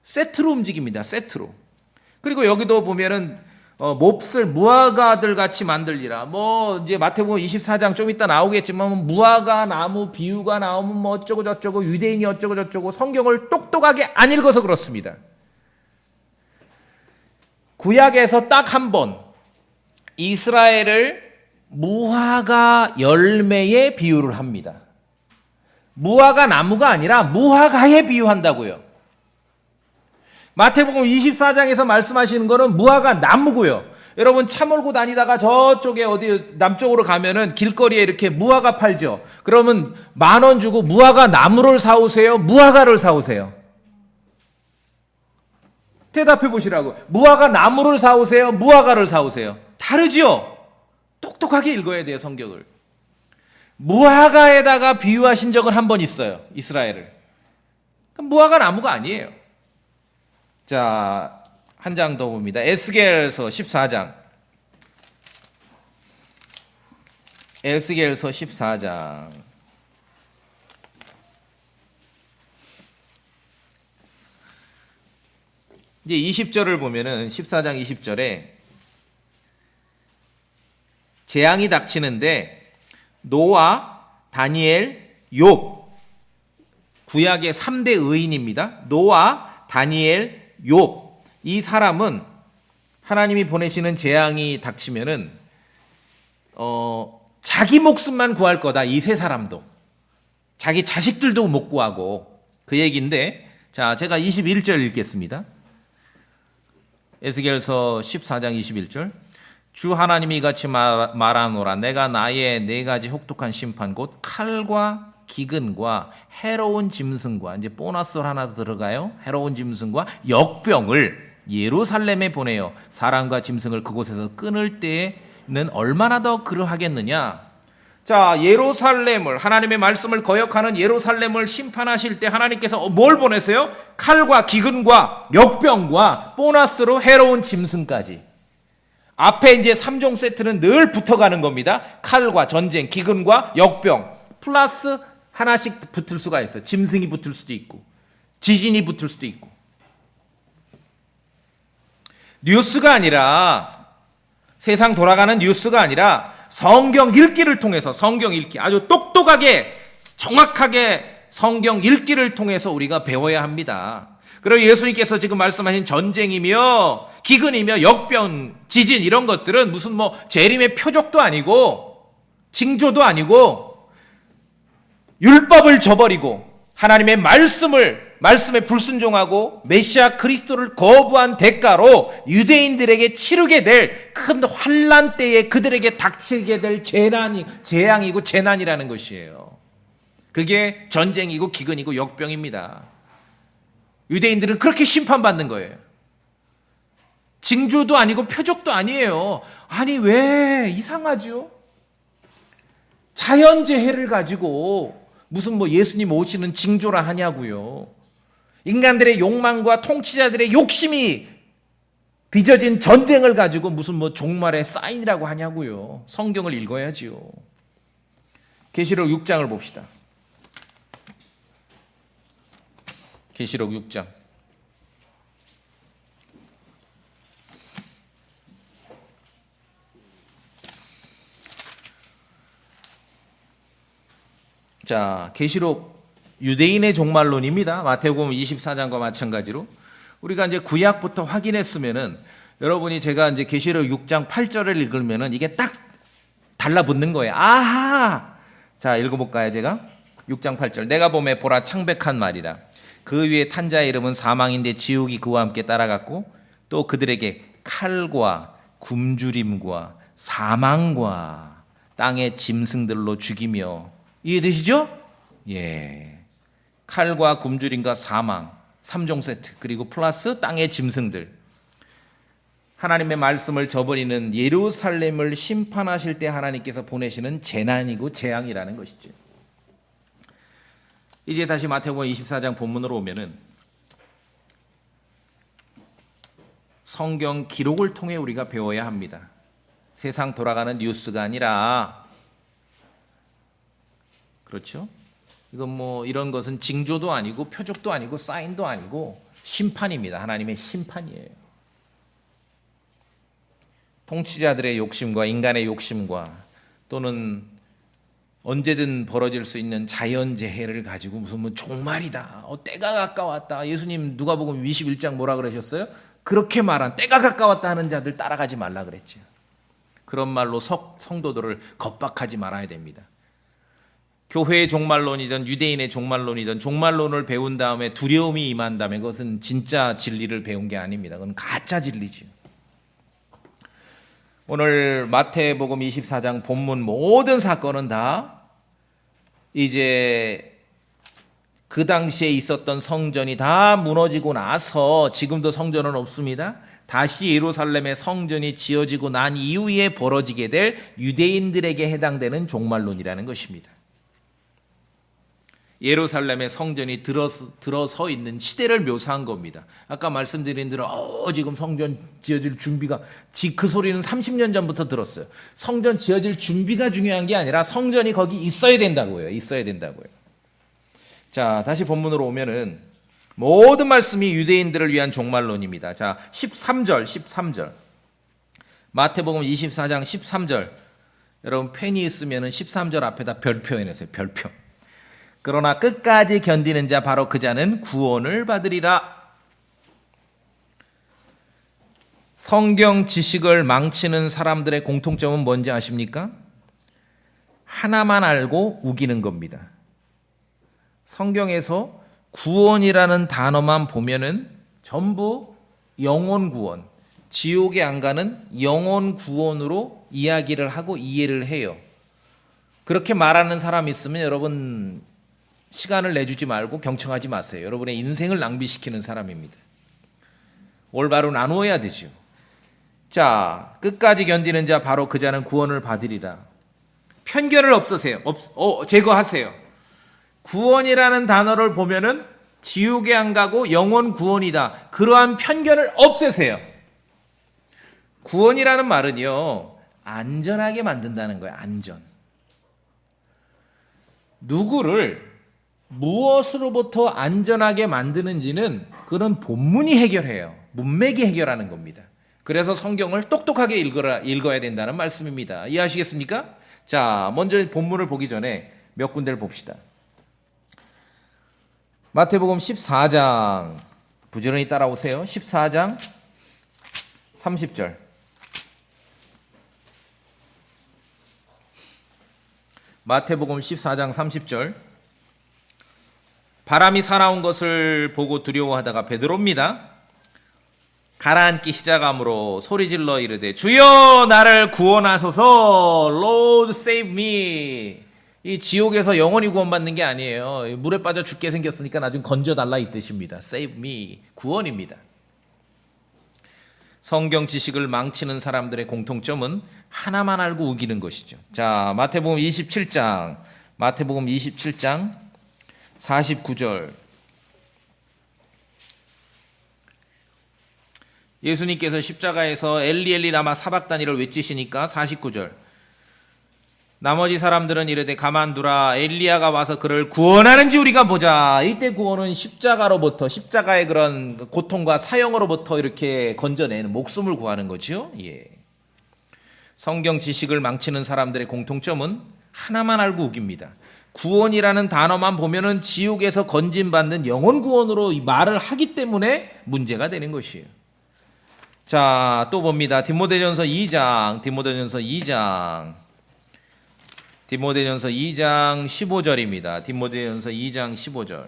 세트로 움직입니다. 세트로. 그리고 여기도 보면은 몹쓸 무화과들 같이 만들리라. 뭐 이제 마태복음 24장 좀 이따 나오겠지만 무화과 나무 비유가 나오면 뭐 어쩌고 저쩌고 유대인이 어쩌고 저쩌고 성경을 똑똑하게 안 읽어서 그렇습니다. 구약에서 딱 한 번 이스라엘을 무화과 열매에 비유를 합니다. 무화과 나무가 아니라 무화과에 비유한다고요. 마태복음 24장에서 말씀하시는 거는 무화과 나무고요. 여러분 차 몰고 다니다가 저쪽에 어디 남쪽으로 가면은 길거리에 이렇게 무화과 팔죠. 그러면 10,000원 주고 무화과 나무를 사오세요? 무화과를 사오세요? 대답해 보시라고. 무화과 나무를 사오세요? 무화과를 사오세요? 다르지요? 똑똑하게 읽어야 돼요, 성경을. 무화과에다가 비유하신 적은 한 번 있어요, 이스라엘을. 무화과 나무가 아니에요. 자, 한 장 더 봅니다. 에스겔서 14장. 에스겔서 14장. 이제 20절을 보면은 14장 20절에 재앙이 닥치는데 노아, 다니엘, 욥 구약의 3대 의인입니다. 노아, 다니엘, 욥 이 사람은 하나님이 보내시는 재앙이 닥치면은 자기 목숨만 구할 거다. 이 세 사람도 자기 자식들도 못 구하고 그 얘기인데 자 제가 21절 읽겠습니다. 에스겔서 14장 21절 주 하나님이 같이 말하노라 내가 나의 4가지 혹독한 심판 곧 칼과 기근과 해로운 짐승과 이제 보너스 하나 더 들어가요. 해로운 짐승과 역병을 예루살렘에 보내어 사람과 짐승을 그곳에서 끊을 때에는 얼마나 더 그러하겠느냐. 자, 예루살렘을 하나님의 말씀을 거역하는 예루살렘을 심판하실 때 하나님께서 뭘 보내세요? 칼과 기근과 역병과 보너스로 해로운 짐승까지. 앞에 이제 3종 세트는 늘 붙어가는 겁니다. 칼과 전쟁, 기근과 역병 플러스 하나씩 붙을 수가 있어요. 짐승이 붙을 수도 있고 지진이 붙을 수도 있고. 뉴스가 아니라 세상 돌아가는 뉴스가 아니라 성경 읽기를 통해서 성경 읽기 아주 똑똑하게 정확하게 성경 읽기를 통해서 우리가 배워야 합니다. 그리고 예수님께서 지금 말씀하신 전쟁이며 기근이며 역병, 지진 이런 것들은 무슨 뭐 재림의 표적도 아니고 징조도 아니고 율법을 저버리고 하나님의 말씀에 불순종하고 메시아 그리스도를 거부한 대가로 유대인들에게 치르게 될 큰 환난 때에 그들에게 닥치게 될 재앙이고 재난이라는 것이에요. 그게 전쟁이고 기근이고 역병입니다. 유대인들은 그렇게 심판받는 거예요. 징조도 아니고 표적도 아니에요. 아니 왜 이상하죠? 자연재해를 가지고 무슨 뭐 예수님 오시는 징조라 하냐고요. 인간들의 욕망과 통치자들의 욕심이 빚어진 전쟁을 가지고 무슨 뭐 종말의 사인이라고 하냐고요. 성경을 읽어야지요. 계시록 6장을 봅시다. 계시록 6장. 자, 계시록 유대인의 종말론입니다. 마태복음 24장과 마찬가지로 우리가 이제 구약부터 확인했으면은 여러분이 제가 이제 계시록 6장 8절을 읽으면은 이게 딱 달라붙는 거예요. 아하! 자, 읽어볼까요, 제가? 6장 8절. 내가 보매 보라 창백한 말이라. 그 위에 탄 자의 이름은 사망인데 지옥이 그와 함께 따라갔고 또 그들에게 칼과 굶주림과 사망과 땅의 짐승들로 죽이며 이해되시죠? 예. 칼과 굶주림과 사망 3종 세트 그리고 플러스 땅의 짐승들. 하나님의 말씀을 저버리는 예루살렘을 심판하실 때 하나님께서 보내시는 재난이고 재앙이라는 것이죠. 이제 다시 마태복음 24장 본문으로 오면은 성경 기록을 통해 우리가 배워야 합니다. 세상 돌아가는 뉴스가 아니라, 그렇죠? 이건 뭐 이런 것은 징조도 아니고 표적도 아니고 사인도 아니고 심판입니다. 하나님의 심판이에요. 통치자들의 욕심과 인간의 욕심과 또는 언제든 벌어질 수 있는 자연재해를 가지고 무슨 뭐 종말이다, 때가 가까웠다. 예수님 누가복음 21장 뭐라 그러셨어요? 그렇게 말한 때가 가까웠다 하는 자들 따라가지 말라 그랬죠. 그런 말로 성도들을 겁박하지 말아야 됩니다. 교회의 종말론이든 유대인의 종말론이든 종말론을 배운 다음에 두려움이 임한다면 그것은 진짜 진리를 배운 게 아닙니다. 그건 가짜 진리죠. 오늘 마태복음 24장 본문 모든 사건은 다 이제 그 당시에 있었던 성전이 다 무너지고 나서, 지금도 성전은 없습니다. 다시 예루살렘의 성전이 지어지고 난 이후에 벌어지게 될 유대인들에게 해당되는 종말론이라는 것입니다. 예루살렘의 성전이 들어서 있는 시대를 묘사한 겁니다. 아까 말씀드린 대로 지금 성전 지어질 준비가, 그 소리는 30년 전부터 들었어요. 성전 지어질 준비가 중요한 게 아니라 성전이 거기 있어야 된다고요. 있어야 된다고요. 자, 다시 본문으로 오면은 모든 말씀이 유대인들을 위한 종말론입니다. 자, 13절. 마태복음 24장 13절. 여러분 펜이 있으면은 13절 앞에다 별표 해내세요. 별표. 그러나 끝까지 견디는 자 바로 그 자는 구원을 받으리라. 성경 지식을 망치는 사람들의 공통점은 뭔지 아십니까? 하나만 알고 우기는 겁니다. 성경에서 구원이라는 단어만 보면은 전부 영혼 구원, 지옥에 안 가는 영혼 구원으로 이야기를 하고 이해를 해요. 그렇게 말하는 사람 있으면 여러분 시간을 내주지 말고 경청하지 마세요. 여러분의 인생을 낭비시키는 사람입니다. 올바로 나누어야 되죠. 자, 끝까지 견디는 자 바로 그 자는 구원을 받으리라. 편견을 없애세요. 제거하세요. 구원이라는 단어를 보면은 지옥에 안 가고 영혼 구원이다. 그러한 편견을 없애세요. 구원이라는 말은요, 안전하게 만든다는 거예요. 안전. 누구를 무엇으로부터 안전하게 만드는지는 그런 본문이 해결해요. 문맥이 해결하는 겁니다. 그래서 성경을 똑똑하게 읽어야 된다는 말씀입니다. 이해하시겠습니까? 자, 먼저 본문을 보기 전에 몇 군데를 봅시다. 마태복음 14장, 부지런히 따라오세요. 14장 30절. 마태복음 14장 30절. 바람이 사나운 것을 보고 두려워하다가 베드로입니다. 가라앉기 시작함으로 소리질러 이르되 주여 나를 구원하소서. Lord save me. 이 지옥에서 영원히 구원받는 게 아니에요. 물에 빠져 죽게 생겼으니까 나중 건져달라 이 뜻입니다. Save me. 구원입니다. 성경 지식을 망치는 사람들의 공통점은 하나만 알고 우기는 것이죠. 자, 마태복음 27장 49절. 예수님께서 십자가에서 엘리 엘리 라마 사박다니를 외치시니까 49절. 나머지 사람들은 이르되 가만두라, 엘리야가 와서 그를 구원하는지 우리가 보자. 이때 구원은 십자가로부터, 십자가의 그런 고통과 사형으로부터 이렇게 건져내는, 목숨을 구하는 거죠. 예. 성경 지식을 망치는 사람들의 공통점은 하나만 알고 우깁니다. 구원이라는 단어만 보면은 지옥에서 건진받는 영혼 구원으로 이 말을 하기 때문에 문제가 되는 것이에요. 자, 또 봅니다. 디모데전서 2장 15절입니다. 디모데전서 2장 15절.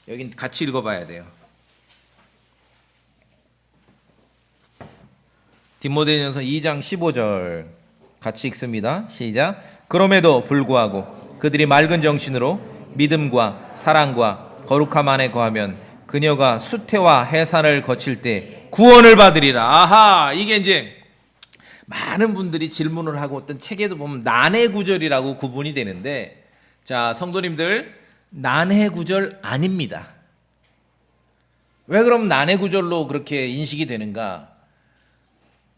여긴 같이 읽어봐야 돼요. 디모데전서 2장 15절 같이 읽습니다. 시작. 그럼에도 불구하고 그들이 맑은 정신으로 믿음과 사랑과 거룩함 안에 거하면 그녀가 수태와 해산을 거칠 때 구원을 받으리라. 아하, 이게 이제 많은 분들이 질문을 하고 어떤 책에도 보면 난해구절이라고 구분이 되는데, 자, 성도님들, 난해구절 아닙니다. 왜 그럼 난해구절로 그렇게 인식이 되는가?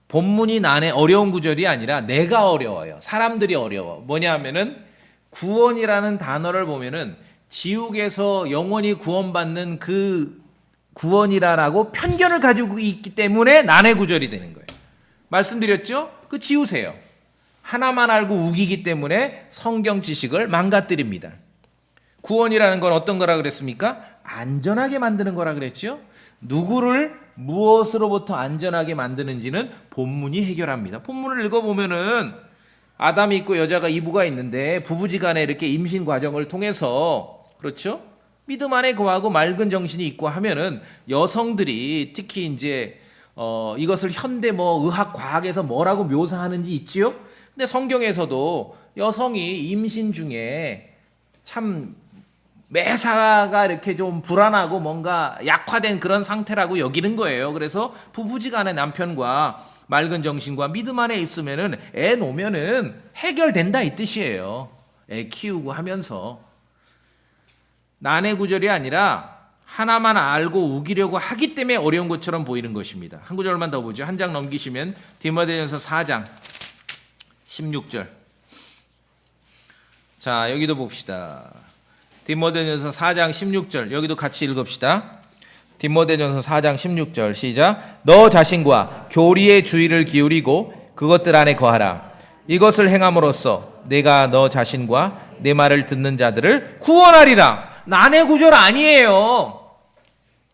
본문이 어려운 구절이 아니라 내가 어려워요. 사람들이 어려워. 뭐냐 하면은 구원이라는 단어를 보면은 지옥에서 영원히 구원받는 그 구원이라고 편견을 가지고 있기 때문에 난해구절이 되는 거예요. 말씀드렸죠? 그 지우세요. 하나만 알고 우기기 때문에 성경 지식을 망가뜨립니다. 구원이라는 건 어떤 거라 그랬습니까? 안전하게 만드는 거라 그랬죠? 누구를 무엇으로부터 안전하게 만드는지는 본문이 해결합니다. 본문을 읽어보면은 아담이 있고 여자가 이브가 있는데 부부지간에 이렇게 임신 과정을 통해서, 그렇죠? 믿음 안에 거하고 맑은 정신이 있고 하면은 여성들이 특히 이제 이것을 현대 의학 과학에서 뭐라고 묘사하는지 있지요? 근데 성경에서도 여성이 임신 중에 참 매사가 이렇게 좀 불안하고 뭔가 약화된 그런 상태라고 여기는 거예요. 그래서 부부지간에 남편과 맑은 정신과 믿음 안에 있으면은 애 놓으면은 해결된다 이 뜻이에요. 애 키우고 하면서. 난해구절이 아니라 하나만 알고 우기려고 하기 때문에 어려운 것처럼 보이는 것입니다. 한 구절만 더 보죠. 한 장 넘기시면 디모데전서 4장 16절. 자, 여기도 봅시다. 디모데전서 4장 16절. 여기도 같이 읽읍시다. 디모데전서 4장 16절 시작. 너 자신과 교리의 주의를 기울이고 그것들 안에 거하라. 이것을 행함으로써 내가 너 자신과 내 말을 듣는 자들을 구원하리라. 난해구절 아니에요.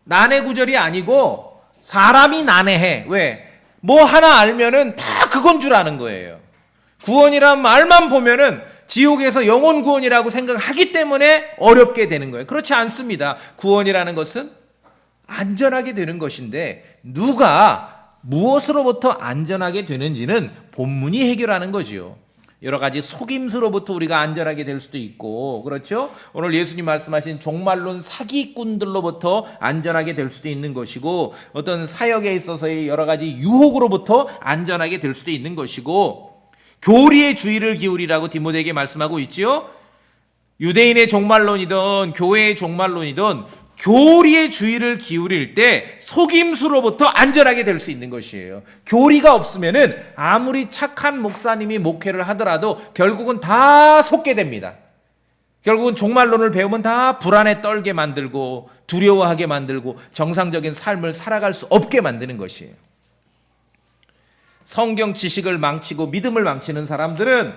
난해구절이 아니고 사람이 난해해. 왜? 뭐 하나 알면은 다 그건 줄 아는 거예요. 구원이란 말만 보면은 지옥에서 영혼 구원이라고 생각하기 때문에 어렵게 되는 거예요. 그렇지 않습니다. 구원이라는 것은 안전하게 되는 것인데 누가 무엇으로부터 안전하게 되는지는 본문이 해결하는 거지요. 여러 가지 속임수로부터 우리가 안전하게 될 수도 있고, 그렇죠? 오늘 예수님 말씀하신 종말론 사기꾼들로부터 안전하게 될 수도 있는 것이고, 어떤 사역에 있어서의 여러 가지 유혹으로부터 안전하게 될 수도 있는 것이고, 교리의 주의를 기울이라고 디모데에게 말씀하고 있지요. 유대인의 종말론이든 교회의 종말론이든 교리의 주의를 기울일 때 속임수로부터 안전하게 될 수 있는 것이에요. 교리가 없으면은 아무리 착한 목사님이 목회를 하더라도 결국은 다 속게 됩니다. 결국은 종말론을 배우면 다 불안에 떨게 만들고 두려워하게 만들고 정상적인 삶을 살아갈 수 없게 만드는 것이에요. 성경 지식을 망치고 믿음을 망치는 사람들은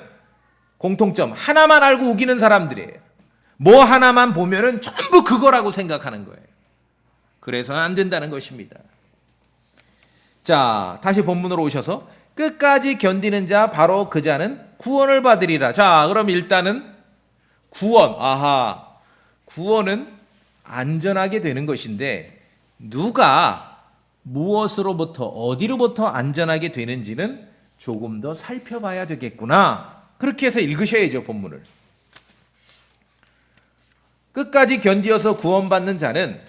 공통점 하나만 알고 우기는 사람들이에요. 뭐 하나만 보면은 전부 그거라고 생각하는 거예요. 그래서 안 된다는 것입니다. 자, 다시 본문으로 오셔서 끝까지 견디는 자 바로 그 자는 구원을 받으리라. 자, 그럼 일단은 구원. 구원은 안전하게 되는 것인데 누가 무엇으로부터 어디로부터 안전하게 되는지는 조금 더 살펴봐야 되겠구나. 그렇게 해서 읽으셔야죠, 본문을. 끝까지 견디어서 구원받는 자는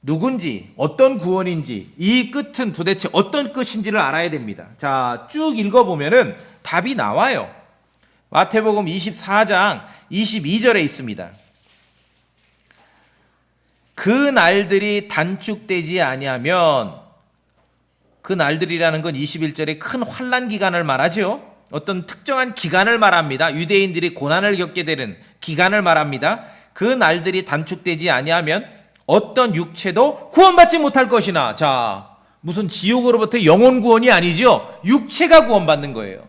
누군지, 어떤 구원인지, 이 끝은 도대체 어떤 끝인지를 알아야 됩니다. 자, 쭉 읽어보면은 답이 나와요. 마태복음 24장 22절에 있습니다. 그 날들이 단축되지 아니하면, 그 날들이라는 건 21절에 큰 환난 기간을 말하죠. 어떤 특정한 기간을 말합니다. 유대인들이 고난을 겪게 되는 기간을 말합니다. 그 날들이 단축되지 아니하면 어떤 육체도 구원받지 못할 것이나. 자, 무슨 지옥으로부터 영혼 구원이 아니죠. 육체가 구원받는 거예요.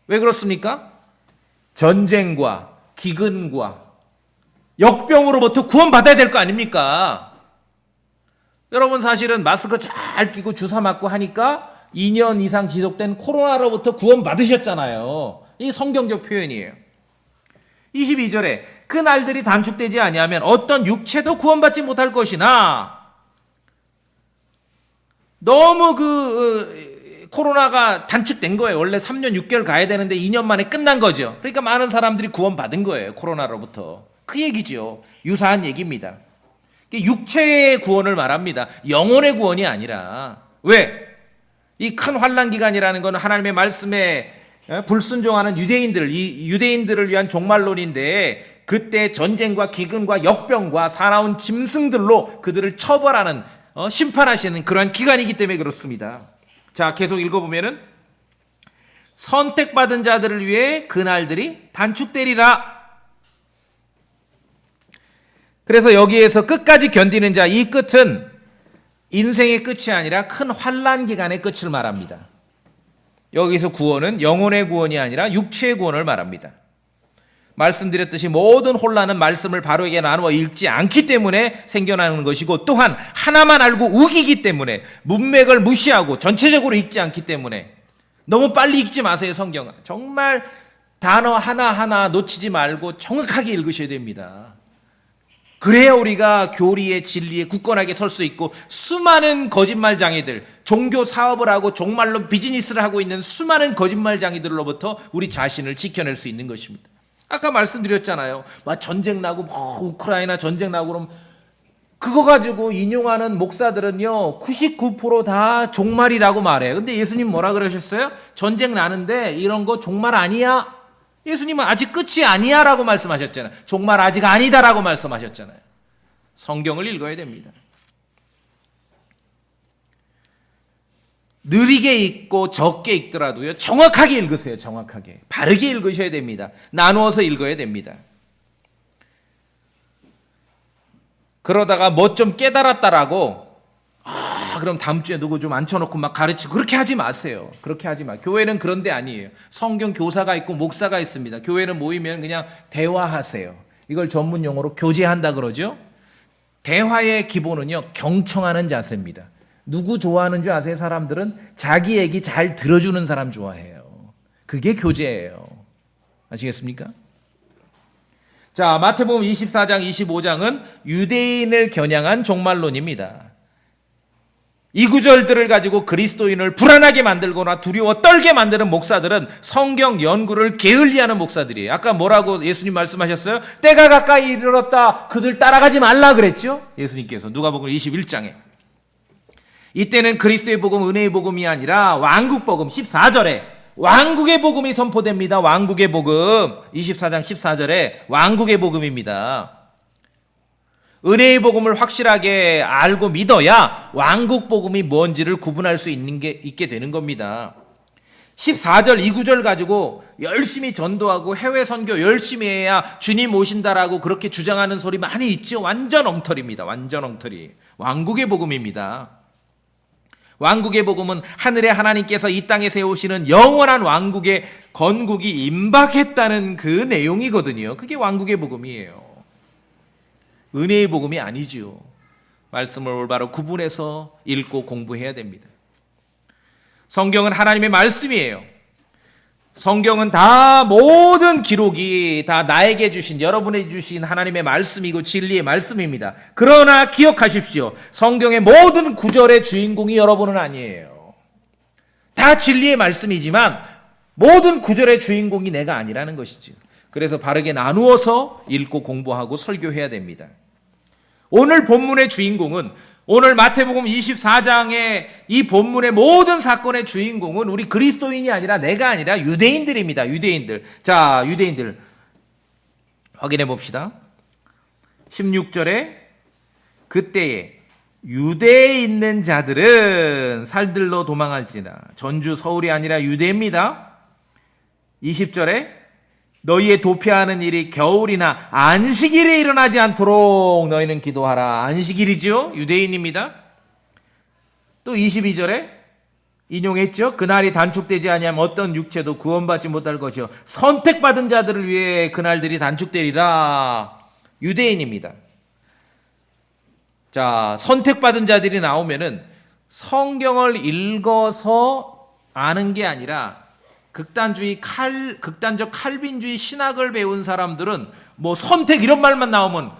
왜 그렇습니까? 전쟁과 기근과 역병으로부터 구원받아야 될 거 아닙니까? 여러분 사실은 마스크 잘 끼고 주사 맞고 하니까 2년 이상 지속된 코로나로부터 구원받으셨잖아요. 이 성경적 표현이에요. 22절에 그 날들이 단축되지 아니하면 어떤 육체도 구원받지 못할 것이나, 너무 코로나가 단축된 거예요. 원래 3년 6개월 가야 되는데 2년 만에 끝난 거죠. 그러니까 많은 사람들이 구원받은 거예요. 코로나로부터. 그 얘기죠. 유사한 얘기입니다. 육체의 구원을 말합니다. 영혼의 구원이 아니라. 왜? 이 큰 환난 기간이라는 건 하나님의 말씀에 불순종하는 유대인들을 위한 종말론인데, 그때 전쟁과 기근과 역병과 사나운 짐승들로 그들을 처벌하는, 심판하시는 그러한 기간이기 때문에 그렇습니다. 자, 계속 읽어보면은 선택받은 자들을 위해 그날들이 단축되리라. 그래서 여기에서 끝까지 견디는 자, 이 끝은 인생의 끝이 아니라 큰 환난 기간의 끝을 말합니다. 여기서 구원은 영혼의 구원이 아니라 육체의 구원을 말합니다. 말씀드렸듯이 모든 혼란은 말씀을 바르게 나누어 읽지 않기 때문에 생겨나는 것이고, 또한 하나만 알고 우기기 때문에, 문맥을 무시하고 전체적으로 읽지 않기 때문에. 너무 빨리 읽지 마세요. 성경 정말 단어 하나하나 놓치지 말고 정확하게 읽으셔야 됩니다. 그래야 우리가 교리의 진리에 굳건하게 설 수 있고, 수많은 거짓말장애들, 종교 사업을 하고 종말로 비즈니스를 하고 있는 수많은 거짓말장애들로부터 우리 자신을 지켜낼 수 있는 것입니다. 아까 말씀드렸잖아요. 막 전쟁 나고 우크라이나 전쟁 나고 그러면 그거 가지고 인용하는 목사들은요 99% 다 종말이라고 말해요. 근데 예수님 뭐라 그러셨어요? 전쟁 나는데 이런 거 종말 아니야. 예수님은 아직 끝이 아니야 라고 말씀하셨잖아요. 종말 아직 아니다 라고 말씀하셨잖아요. 성경을 읽어야 됩니다. 느리게 읽고 적게 읽더라도요 정확하게 읽으세요. 정확하게 바르게 읽으셔야 됩니다. 나누어서 읽어야 됩니다. 그러다가 뭐 좀 깨달았다라고 그럼 다음 주에 누구 좀 앉혀놓고 막 가르치고 그렇게 하지 마세요. 그렇게 하지 마. 교회는 그런 데 아니에요. 성경 교사가 있고 목사가 있습니다. 교회는 모이면 그냥 대화하세요. 이걸 전문 용어로 교제한다 그러죠. 대화의 기본은요 경청하는 자세입니다. 누구 좋아하는 줄 아세요? 사람들은 자기 얘기 잘 들어주는 사람 좋아해요. 그게 교제예요. 아시겠습니까? 자, 마태복음 24장 25장은 유대인을 겨냥한 종말론입니다. 이 구절들을 가지고 그리스도인을 불안하게 만들거나 두려워 떨게 만드는 목사들은 성경 연구를 게을리하는 목사들이에요. 아까 뭐라고 예수님 말씀하셨어요? 때가 가까이 이르렀다. 그들 따라가지 말라 그랬죠? 예수님께서 누가복음 21장에. 이때는 그리스도의 복음, 은혜의 복음이 아니라 왕국 복음 14절에 왕국의 복음이 선포됩니다. 왕국의 복음 24장 14절에 왕국의 복음입니다. 은혜의 복음을 확실하게 알고 믿어야 왕국 복음이 뭔지를 구분할 수 있게 되는 겁니다. 14절 이 구절 가지고 열심히 전도하고 해외 선교 열심히 해야 주님 오신다라고 그렇게 주장하는 소리 많이 있죠. 완전 엉터리입니다. 완전 엉터리. 왕국의 복음입니다. 왕국의 복음은 하늘의 하나님께서 이 땅에 세우시는 영원한 왕국의 건국이 임박했다는 그 내용이거든요. 그게 왕국의 복음이에요. 은혜의 복음이 아니죠. 말씀을 올바로 구분해서 읽고 공부해야 됩니다. 성경은 하나님의 말씀이에요. 성경은 다 모든 기록이 다 나에게 주신 여러분에게 주신 하나님의 말씀이고 진리의 말씀입니다. 그러나 기억하십시오. 성경의 모든 구절의 주인공이 여러분은 아니에요. 다 진리의 말씀이지만 모든 구절의 주인공이 내가 아니라는 것이죠. 그래서 바르게 나누어서 읽고 공부하고 설교해야 됩니다. 오늘 본문의 주인공은 오늘 마태복음 24장의 이 본문의 모든 사건의 주인공은 우리 그리스도인이 아니라 내가 아니라 유대인들입니다. 유대인들. 자, 유대인들 확인해 봅시다. 16절에 그때에 유대에 있는 자들은 살들로 도망할지나 전주 서울이 아니라 유대입니다. 20절에 너희의 도피하는 일이 겨울이나 안식일에 일어나지 않도록 너희는 기도하라. 안식일이죠. 유대인입니다. 또 22절에 인용했죠. 그날이 단축되지 아니하면 어떤 육체도 구원받지 못할 것이요 선택받은 자들을 위해 그날들이 단축되리라. 유대인입니다. 자, 선택받은 자들이 나오면은 성경을 읽어서 아는 게 아니라 극단적 칼빈주의 신학을 배운 사람들은 뭐 선택 이런 말만 나오면,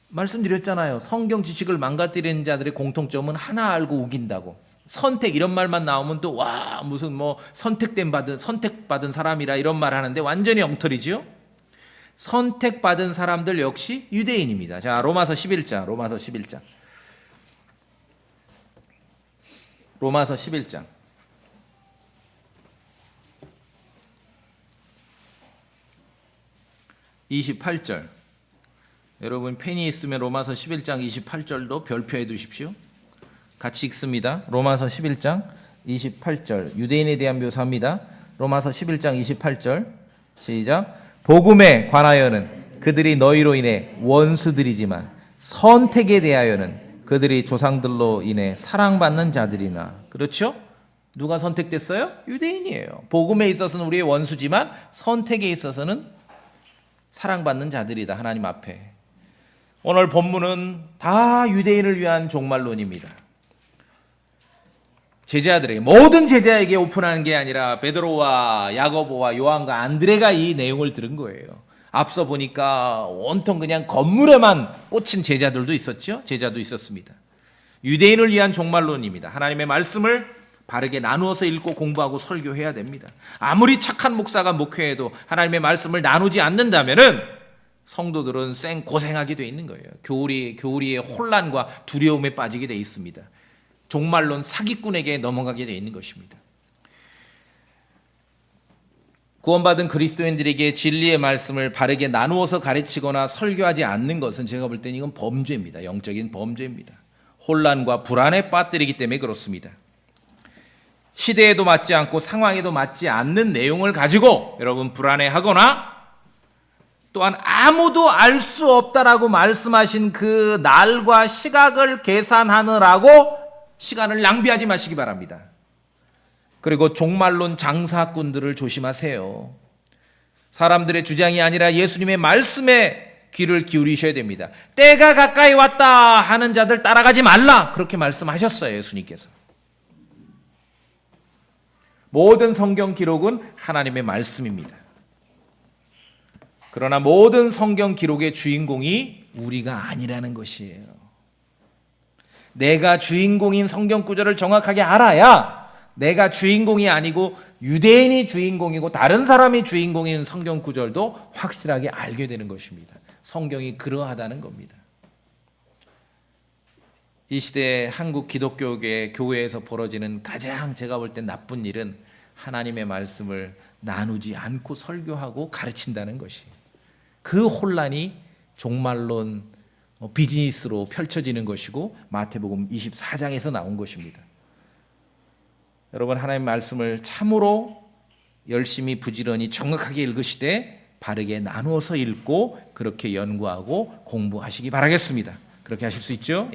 말씀드렸잖아요. 성경 지식을 망가뜨리는 자들의 공통점은 하나 알고 우긴다고. 선택 이런 말만 나오면 또 와 무슨 뭐 선택받은 사람이라 이런 말 하는데 완전히 엉터리죠. 선택받은 사람들 역시 유대인입니다. 자, 로마서 11장. 로마서 11장 28절. 여러분 펜이 있으면 로마서 11장 28절도 별표해 두십시오. 같이 읽습니다. 로마서 11장 28절. 유대인에 대한 묘사입니다. 로마서 11장 28절. 시작. 복음에 관하여는 그들이 너희로 인해 원수들이지만 선택에 대하여는 그들이 조상들로 인해 사랑받는 자들이나. 그렇죠? 누가 선택됐어요? 유대인이에요. 복음에 있어서는 우리의 원수지만 선택에 있어서는 사랑받는 자들이다. 하나님 앞에. 오늘 본문은 다 유대인을 위한 종말론입니다. 제자들에게, 모든 제자에게 오픈하는 게 아니라 베드로와 야고보와 요한과 안드레가 이 내용을 들은 거예요. 앞서 보니까 온통 그냥 건물에만 꽂힌 제자들도 있었죠. 제자도 있었습니다. 유대인을 위한 종말론입니다. 하나님의 말씀을 바르게 나누어서 읽고 공부하고 설교해야 됩니다. 아무리 착한 목사가 목회해도 하나님의 말씀을 나누지 않는다면은 성도들은 고생하게 돼 있는 거예요. 교리의 혼란과 두려움에 빠지게 돼 있습니다. 종말론 사기꾼에게 넘어가게 돼 있는 것입니다. 구원받은 그리스도인들에게 진리의 말씀을 바르게 나누어서 가르치거나 설교하지 않는 것은 제가 볼 때는 이건 범죄입니다. 영적인 범죄입니다. 혼란과 불안에 빠뜨리기 때문에 그렇습니다. 시대에도 맞지 않고 상황에도 맞지 않는 내용을 가지고 여러분 불안해하거나 또한 아무도 알 수 없다라고 말씀하신 그 날과 시각을 계산하느라고 시간을 낭비하지 마시기 바랍니다. 그리고 종말론 장사꾼들을 조심하세요. 사람들의 주장이 아니라 예수님의 말씀에 귀를 기울이셔야 됩니다. 때가 가까이 왔다 하는 자들 따라가지 말라, 그렇게 말씀하셨어요. 예수님께서. 모든 성경 기록은 하나님의 말씀입니다. 그러나 모든 성경 기록의 주인공이 우리가 아니라는 것이에요. 내가 주인공인 성경 구절을 정확하게 알아야 내가 주인공이 아니고 유대인이 주인공이고 다른 사람이 주인공인 성경 구절도 확실하게 알게 되는 것입니다. 성경이 그러하다는 겁니다. 이 시대에 한국 기독교계 교회에서 벌어지는 가장 제가 볼 때 나쁜 일은 하나님의 말씀을 나누지 않고 설교하고 가르친다는 것이에요. 그 혼란이 종말론 비즈니스로 펼쳐지는 것이고 마태복음 24장에서 나온 것입니다. 여러분 하나님의 말씀을 참으로 열심히 부지런히 정확하게 읽으시되 바르게 나누어서 읽고 그렇게 연구하고 공부하시기 바라겠습니다. 그렇게 하실 수 있죠?